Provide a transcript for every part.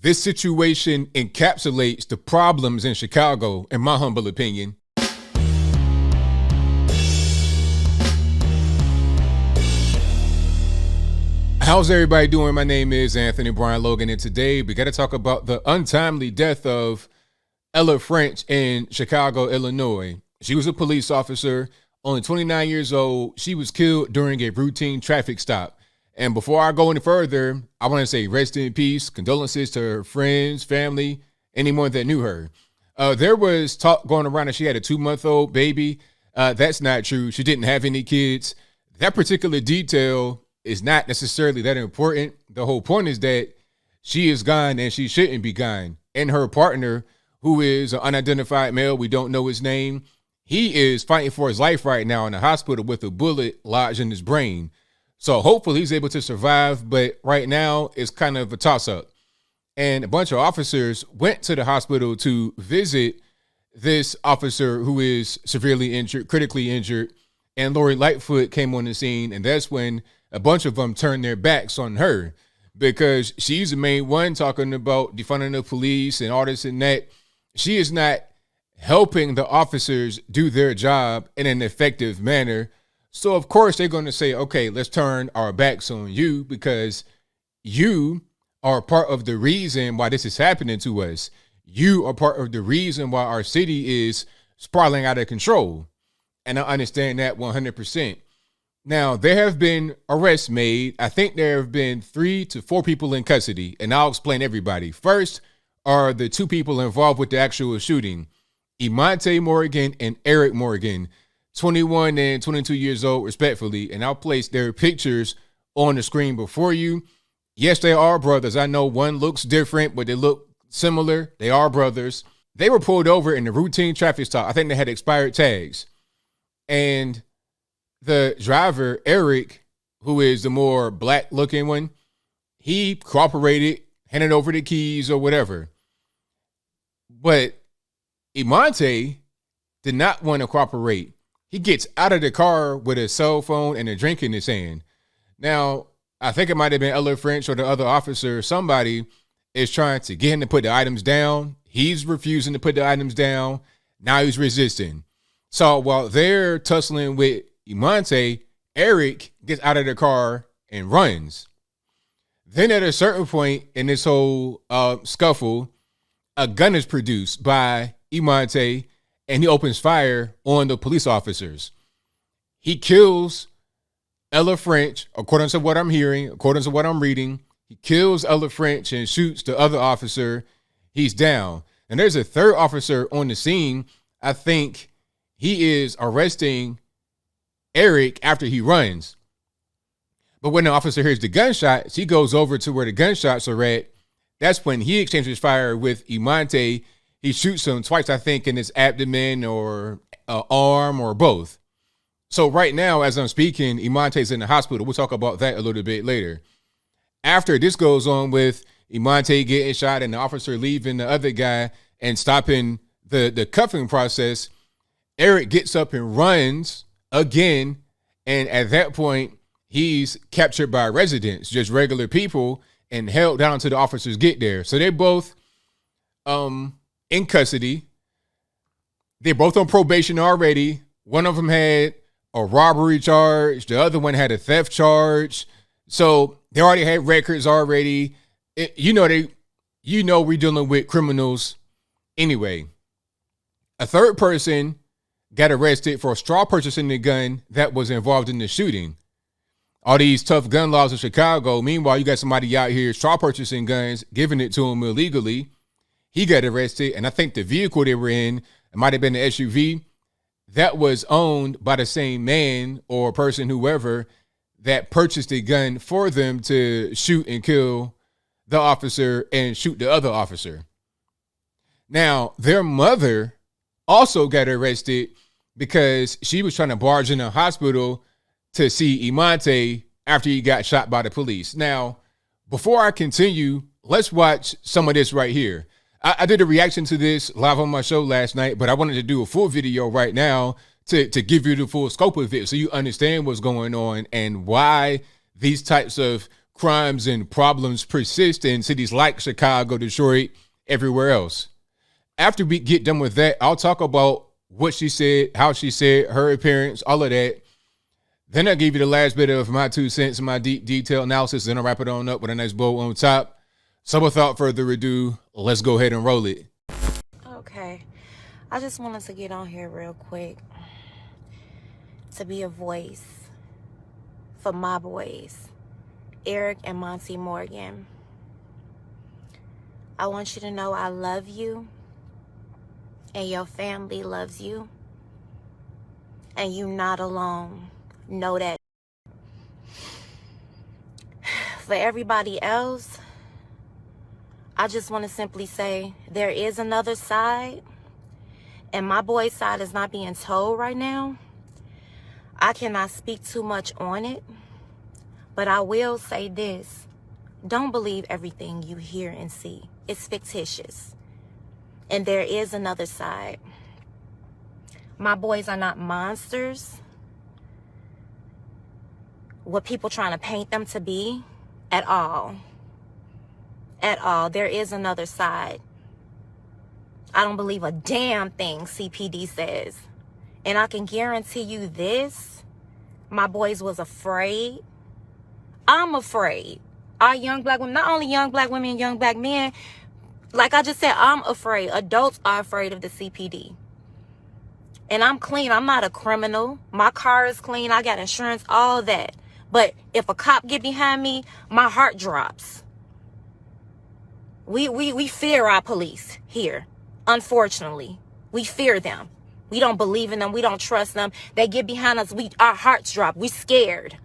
This situation encapsulates the problems in Chicago, in my humble opinion. How's everybody doing? My name is Anthony Brian Logan, and today we got to talk about the untimely death of Ella French in Chicago, Illinois. She was a police officer, only 29 years old. She was killed during a routine traffic stop. And before I go any further, I want to say rest in peace, condolences to her friends, family, anyone that knew her. There was talk going around that she had a 2-month-old baby. That's not true. She didn't have any kids. That particular detail is not necessarily that important. The whole point is that she is gone and she shouldn't be gone. And her partner, who is an unidentified male, we don't know his name, he is fighting for his life right now in the hospital with a bullet lodged in his brain. So hopefully he's able to survive, but right now it's kind of a toss-up. And a bunch of officers went to the hospital to visit this officer who is severely injured, critically injured, and Lori Lightfoot came on the scene, and that's when a bunch of them turned their backs on her because she's the main one talking about defunding the police and all this and that. She is not helping the officers do their job in an effective manner. So, of course, they're going to say, okay, let's turn our backs on you because you are part of the reason why this is happening to us. You are part of the reason why our city is spiraling out of control. And I understand that 100%. Now, there have been arrests made. I think there have been 3 to 4 people in custody, and I'll explain everybody. First are the 2 people involved with the actual shooting, Emonte Morgan and Eric Morgan, 21 and 22 years old, respectfully, and I'll place their pictures on the screen before you. Yes, they are brothers. I know one looks different, but they look similar. They are brothers. They were pulled over in a routine traffic stop. I think they had expired tags. And the driver, Eric, who is the more black-looking one, he cooperated, handed over the keys or whatever. But Emonte did not want to cooperate. He gets out of the car with a cell phone and a drink in his hand. Now, I think it might have been Ella French or the other officer. Somebody is trying to get him to put the items down. He's refusing to put the items down. Now he's resisting. So while they're tussling with Emonte, Eric gets out of the car and runs. Then at a certain point in this whole scuffle, a gun is produced by Emonte, and he opens fire on the police officers. He kills Ella French, according to what I'm hearing, according to what I'm reading. He kills Ella French and shoots the other officer. He's down. And there's a third officer on the scene. I think he is arresting Eric after he runs. But when the officer hears the gunshots, he goes over to where the gunshots are at. That's when he exchanges fire with Emonte. He shoots him twice, I think, in his abdomen or arm or both. So right now, as I'm speaking, Emonte's in the hospital. We'll talk about that a little bit later. After this goes on with Emonte getting shot and the officer leaving the other guy and stopping the cuffing process, Eric gets up and runs again. And at that point, he's captured by residents, just regular people, and held down until the officers get there. So they're both in custody. They're both on probation already. One of them had a robbery charge. The other one had a theft charge. So they already had records already. We're dealing with criminals anyway. A third person got arrested for straw purchasing the gun that was involved in the shooting. All these tough gun laws in Chicago. Meanwhile, you got somebody out here straw purchasing guns, giving it to him illegally. He got arrested, and I think the vehicle they were in, it might have been the SUV, that was owned by the same man or person, whoever, that purchased a gun for them to shoot and kill the officer and shoot the other officer. Now, their mother also got arrested because she was trying to barge in a hospital to see Emonte after he got shot by the police. Now, before I continue, let's watch some of this right here. I did a reaction to this live on my show last night, but I wanted to do a full video right now to give you the full scope of it so you understand what's going on and why these types of crimes and problems persist in cities like Chicago, Detroit, everywhere else. After we get done with that, I'll talk about what she said, how she said, her appearance, all of that. Then I'll give you the last bit of my 2 cents and my deep detailed analysis. Then I'll wrap it on up with a nice bow on top. So without further ado, let's go ahead and roll it. Okay. I just wanted to get on here real quick to be a voice for my boys, Eric and Monty Morgan. I want you to know I love you and your family loves you and you're not alone. Know that. For everybody else, I just want to simply say there is another side, and my boy's side is not being told right now. I cannot speak too much on it, but I will say this. Don't believe everything you hear and see. It's fictitious. And there is another side. My boys are not monsters, what people trying to paint them to be, at all. At all. There is another side. I don't believe a damn thing CPD says. And I can guarantee you this, my boys was afraid. I'm afraid. Our young black women, not only young black women and young black men, like I just said, I'm afraid. Adults are afraid of the CPD. And I'm clean. I'm not a criminal. My car is clean. I got insurance, all that. But if a cop get behind me, my heart drops. We fear our police here. Unfortunately, we fear them. We don't believe in them. We don't trust them. They get behind us. Our hearts drop. We scared.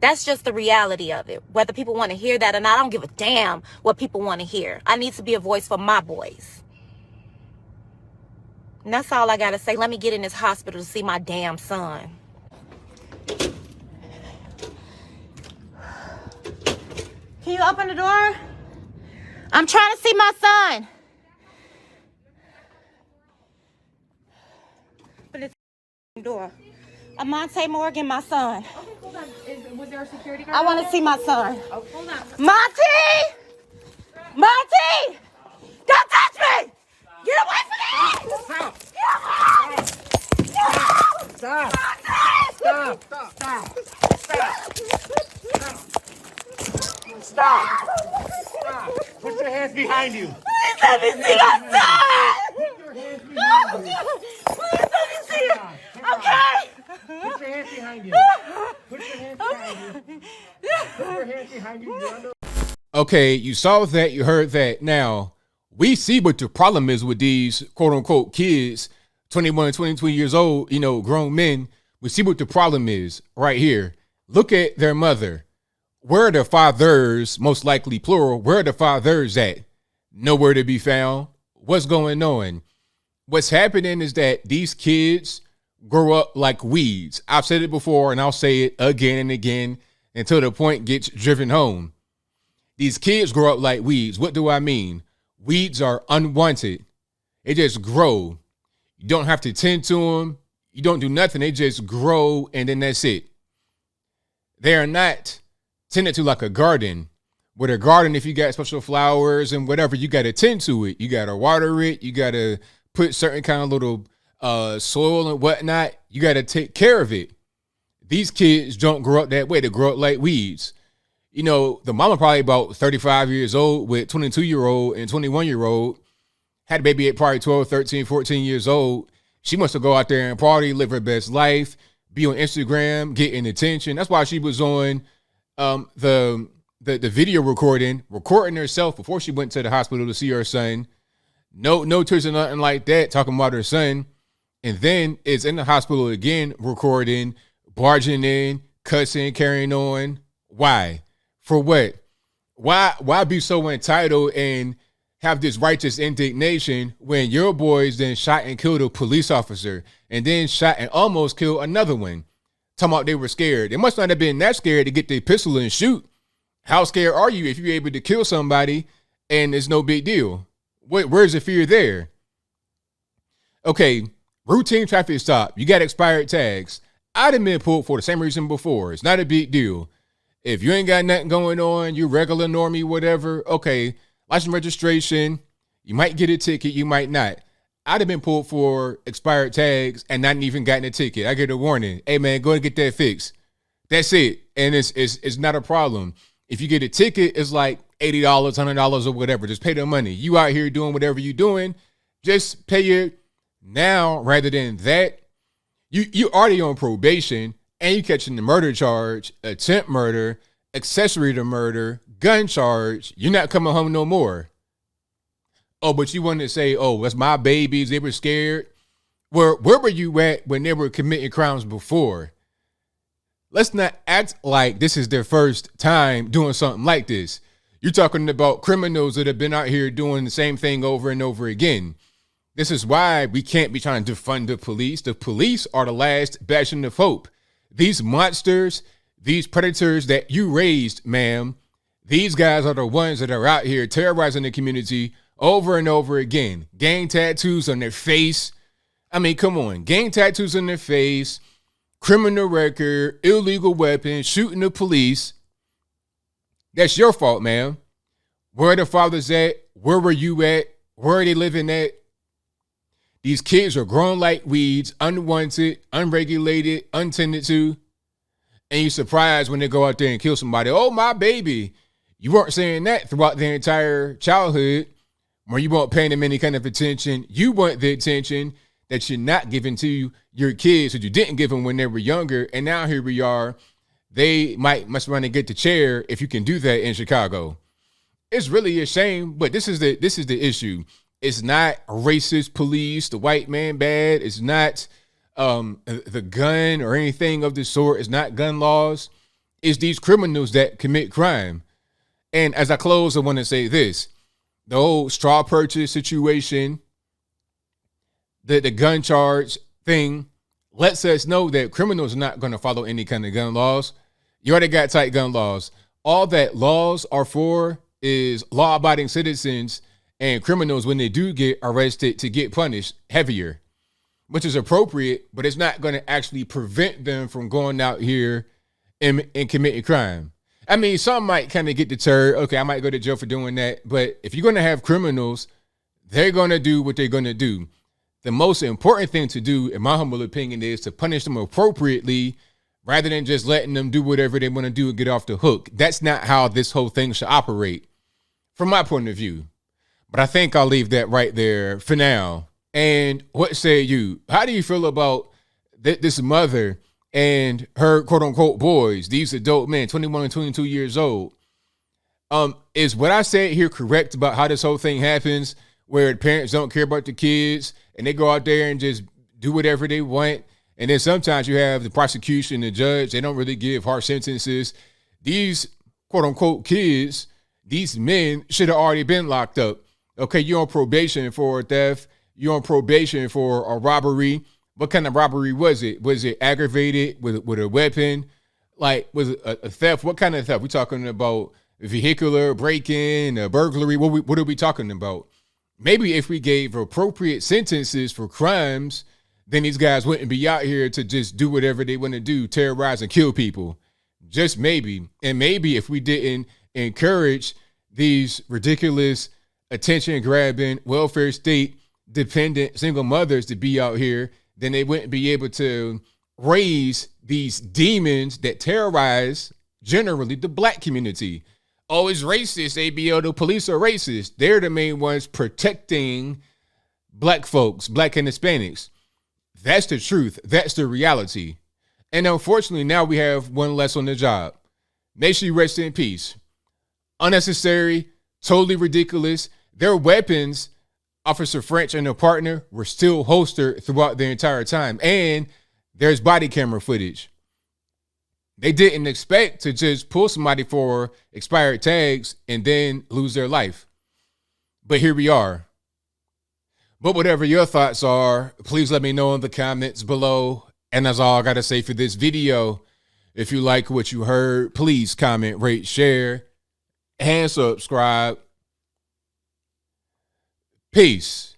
That's just the reality of it. Whether people want to hear that or not, I don't give a damn what people want to hear. I need to be a voice for my boys. And that's all I got to say. Let me get in this hospital to see my damn son. Can you open the door? I'm trying to see my son. Open the door. Amonte Morgan, my son. Okay, hold on. Was there a security guard? I want to see my son. Oh, hold on. Monty! Monty! Don't touch me! Get away from me! Stop! Get away! Stop! Stop! Stop! Stop! Stop! Stop! Put your hands behind you. Please let me see my son! Put your hands behind you. Please let me see him! Okay? Put your hands behind you. Put your hands behind you. Put your hands behind you. You're under- Okay, you saw that, you heard that. Now, we see what the problem is with these quote unquote kids, 21, 22 years old, grown men. We see what the problem is right here. Look at their mother. Where are the fathers, most likely plural? Where are the fathers at? Nowhere to be found. What's going on? What's happening is that these kids grow up like weeds. I've said it before and I'll say it again and again until the point gets driven home. These kids grow up like weeds. What do I mean? Weeds are unwanted. They just grow. You don't have to tend to them. You don't do nothing. They just grow and then that's it. They are not tended to like a garden. With a garden, if you got special flowers and whatever, you got to tend to it. You got to water it. You got to put certain kind of little soil and whatnot. You got to take care of it. These kids don't grow up that way. They grow up like weeds. The mama probably about 35 years old with 22-year-old and 21-year-old. Had a baby at probably 12, 13, 14 years old. She wants to go out there and party, live her best life, be on Instagram, getting attention. That's why she was on the video recording herself before she went to the hospital to see her son. No tears or nothing like that, talking about her son. And then is in the hospital again, recording, barging in, cussing, carrying on. Why? For what? Why be so entitled and have this righteous indignation when your boys then shot and killed a police officer and then shot and almost killed another one? Talking about they were scared. They must not have been that scared to get their pistol and shoot. How scared are you if you're able to kill somebody and it's no big deal? Where's the fear there? Okay, routine traffic stop. You got expired tags. I'd have been pulled for the same reason before. It's not a big deal. If you ain't got nothing going on, you regular normie, whatever, okay, license registration, you might get a ticket, you might not. I'd have been pulled for expired tags and not even gotten a ticket. I get a warning. Hey man, go and get that fixed. That's it. And it's not a problem. If you get a ticket, it's like $80, $100 or whatever. Just pay the money. You out here doing whatever you're doing, just pay it now rather than that. You already on probation and you catching the murder charge, attempt murder, accessory to murder, gun charge. You're not coming home no more. Oh, but you want to say, oh, that's my babies. They were scared. Where were you at when they were committing crimes before? Let's not act like this is their first time doing something like this. You're talking about criminals that have been out here doing the same thing over and over again. This is why we can't be trying to defund the police. The police are the last bastion of hope. These monsters, these predators that you raised, ma'am, these guys are the ones that are out here terrorizing the community over and over again. Gang tattoos on their face. I mean, come on. Gang tattoos on their face, criminal record, illegal weapons, shooting the police. That's your fault, ma'am. Where are the fathers at? Where were you at? Where are they living at? These kids are grown like weeds, unwanted, unregulated, untended to. And you're surprised when they go out there and kill somebody. Oh, my baby. You weren't saying that throughout their entire childhood where you weren't paying them any kind of attention. You want the attention that you're not giving to your kids that you didn't give them when they were younger. And now here we are. They must run and get the chair if you can do that in Chicago. It's really a shame, but this is the issue. It's not racist police, the white man bad. It's not the gun or anything of the sort. It's not gun laws. It's these criminals that commit crime. And as I close, I want to say this. The whole straw purchase situation, the gun charge thing lets us know that criminals are not going to follow any kind of gun laws. You already got tight gun laws. All that laws are for is law-abiding citizens and criminals when they do get arrested to get punished heavier, which is appropriate, but it's not going to actually prevent them from going out here and committing crime. I mean, some might kind of get deterred. Okay, I might go to jail for doing that. But if you're going to have criminals, they're going to do what they're going to do. The most important thing to do, in my humble opinion, is to punish them appropriately rather than just letting them do whatever they want to do and get off the hook. That's not how this whole thing should operate from my point of view. But I think I'll leave that right there for now. And what say you? How do you feel about this mother and her quote unquote boys, these adult men, 21 and 22 years old? Is what I said here correct about how this whole thing happens, where the parents don't care about the kids and they go out there and just do whatever they want? And then sometimes you have the prosecution, the judge, they don't really give harsh sentences. These quote unquote kids, these men should have already been locked up. Okay, you're on probation for theft. You're on probation for a robbery. What kind of robbery was it? Was it aggravated with a weapon? Like, was it a theft? What kind of theft? We talking about vehicular break-in, a burglary? What are we talking about? Maybe if we gave appropriate sentences for crimes, then these guys wouldn't be out here to just do whatever they want to do, terrorize and kill people. Just maybe. And maybe if we didn't encourage these ridiculous attention-grabbing, welfare state-dependent single mothers to be out here, then they wouldn't be able to raise these demons that terrorize generally the black community. Oh, it's racist, ABL. The police are racist. They're the main ones protecting black folks, black and Hispanics. That's the truth. That's the reality. And unfortunately, now we have one less on the job. May she rest in peace. Unnecessary, totally ridiculous. Their weapons, Officer French and her partner, were still holstered throughout the entire time. And there's body camera footage. They didn't expect to just pull somebody for expired tags and then lose their life. But here we are. But whatever your thoughts are, please let me know in the comments below. And that's all I got to say for this video. If you like what you heard, please comment, rate, share, and subscribe. Peace.